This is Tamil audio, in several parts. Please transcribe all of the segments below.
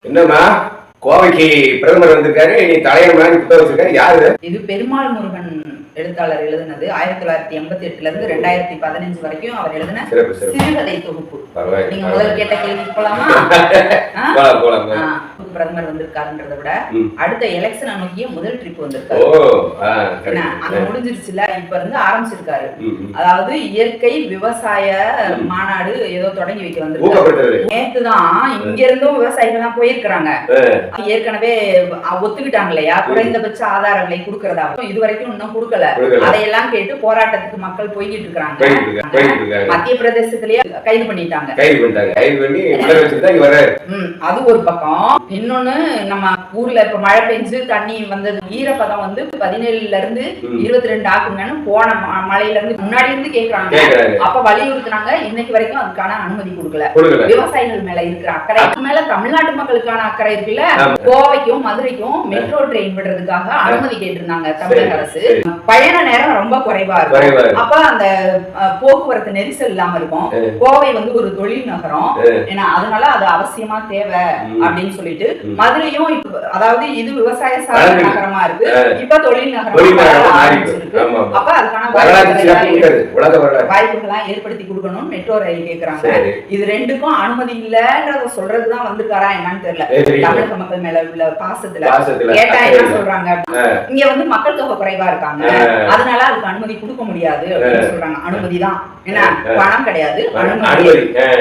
என்னம்மா கோவைக்கு பிரதமர் வந்திருக்காரு, நீ தலைவர் மாதிரி புத்தகம் வச்சிருக்காரு, யாரு இது? பெருமாள் முருகன் எழுத்தாளர் எழுதினது. 1988ல இருந்து 2015 வரைக்கும் அவர் எழுதின சிறுகதை தொகுப்பு. நீங்க முதல்ல கேட்ட கேள்வி போலாமா? பிரதமர் வந்திருக்காருன்றத விட அடுத்த எலெக்ஷனை நோக்கிய முதல் ட்ரிப் வந்திருக்காரு. அங்க முடிஞ்சிருச்சுல, இப்ப இருந்து ஆரம்பிச்சிருக்காரு. அதாவது இயற்கை விவசாய மாநாடு ஏதோ தொடங்கி வைக்க வந்திருக்காரு. நேத்துதான் இங்க இருந்தும் விவசாயிகள் எல்லாம் போயிருக்கிறாங்க. ஏற்கனவே ஒத்துக்கிட்டாங்க இல்லையா, குறைந்தபட்ச ஆதார விலை கொடுக்கறதா. இது வரைக்கும் இன்னும் கொடுக்கல. அதையெல்லாம் கேட்டு போராட்டத்துக்கு மக்கள் போய்கிட்டு இருக்காங்க. மத்திய பிரதேசத்திலேயே கைது பண்ணிட்டாங்க. அது ஒரு பக்கம். இன்னொன்னு, நம்ம ஊர்ல இப்ப மழை பெஞ்சு தண்ணி வந்தது, ஈரப்பதம் வந்து 17ல இருந்து 22 ஆகுங்கன்னு போன மழையில இருந்து முன்னாடி இருந்து கேக்குறாங்க. அப்ப வலியுறுத்தினாங்க. இன்னைக்கு வரைக்கும் அதுக்கான அனுமதி கொடுக்கல. விவசாயிகள் மேல இருக்கிற அக்கறை மேல தமிழ்நாட்டு மக்களுக்கான அக்கறை இருக்குல்ல. கோவைக்கும் மதுரைக்கும் மெட்ரோ ட்ரெயின் விடுறதுக்காக அனுமதி கேட்டிருந்தாங்க தமிழக அரசு. பயண நேரம் ரொம்ப குறைவா இருக்கும். அப்ப அந்த போக்குவரத்து நெரிசல் இல்லாம இருக்கும். கோவை வந்து ஒரு தொழில் நகரம், ஏன்னா அதனால அது அவசியமா தேவை அப்படின்னு சொல்லிட்டு மதுரையும் அதாவது இது விவசாய சார்ந்த நகரமா இருக்கு, இப்ப தொழில் நகரம் ஆரம்பிச்சிருக்கு. அப்ப அதுக்கான வாய்ப்புகளை ஏற்படுத்தி கொடுக்கணும்னு மெட்ரோ ரயில் கேக்குறாங்க. இது ரெண்டுக்கும் அனுமதி இல்லன்றத சொல்றதுதான் வந்திருக்காரா என்னன்னு தெரியல. தமிழக மக்கள் மேல உள்ள பாசத்துல கேட்டா என்ன சொல்றாங்க, இங்க வந்து மக்கள் தொகை குறைவா இருக்காங்க, அதனால அதுக்கு அனுமதி கொடுக்க முடியாது அப்படின்னு சொல்றாங்க. அனுமதிதான், ஏன்னா பணம் கிடையாது, அனுமதி.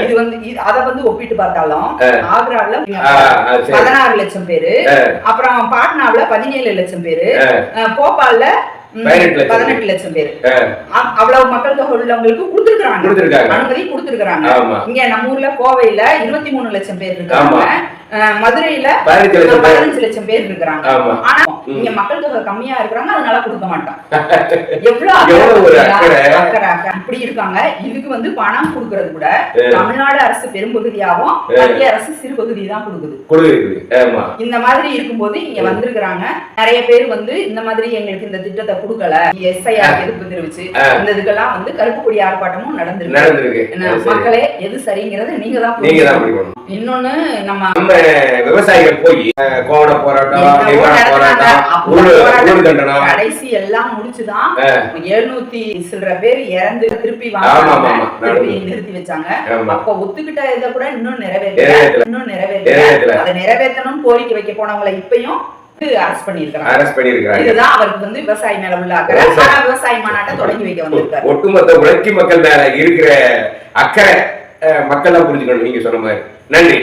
இது வந்து அத வந்து ஒப்பிட்டு பார்த்தாலும் ஆக்ரால 16 லட்சம் பேரு, அப்புறம் பாட்னாவுல 17 லட்சம் பேரு, போபால்ல 18 லட்சம் பேரு, அவ்வளவு மக்கள் தொகை உள்ளவங்களுக்கு கொடுத்திருக்காங்க, அனுமதி கொடுத்திருக்காங்க. இங்க நம்ம ஊர்ல கோவையில 23 லட்சம் பேர் இருக்காங்க, மதுரையில 15 லட்சம் பேர் இருக்கிறாங்க. ஆனா இங்க மக்கள் தொகை கம்மியா இருக்கிறாங்க, அதனால கொடுக்க மாட்டாங்க. எவ்வளவு இப்படி இருக்காங்க. இதுக்கு வந்து பணம் கொடுக்கறது கூட தமிழ்நாடு அரசு பெரும்பகுதியாகவும் மத்திய அரசு சிறு பகுதி தான் கொடுக்குது. இந்த மாதிரி இருக்கும்போது இங்க வந்திருக்கிறாங்க. நிறைய பேர் வந்து இந்த மாதிரி எங்களுக்கு இந்த திட்டத்தை கொடுக்கல, எஸ்ஐஆர் எதிர்ப்பு தெரிவிச்சு இந்த இதுக்கெல்லாம் வந்து கருப்பு கொடி ஆர்ப்பாட்டமும் நடந்திருக்கு. மக்களே எது சரிங்கிறது நீங்க தான். இன்னொன்னு, நம்ம விவசாயிகள் போய் கோவண போராட்டம், கடைசி எல்லாம் முடிச்சுதான் 700 சில பேர் இறந்து திருப்பி நிறுத்தி வச்சாங்க. அப்ப ஒத்துக்கிட்ட இதை கூட இன்னும் நிறைவேற்றல. அதை நிறைவேற்றணும் கோரிக்கை வைக்க போனவங்களை இப்பயும் அரஸ்ட் பண்ணிருக்காங்க. இதுதான் அவருக்கு வந்து விவசாயி மேல உள்ள அக்கறை. விவசாய மாநாட்டை தொடங்கி வைக்க வந்திருக்காரு. ஒட்டுமொத்த உழைக்கும் மக்கள் மேல இருக்கிற அக்கறை மக்கள் தான் புரிஞ்சுக்கணும், நீங்க சொன்ன மாதிரி. நன்றி.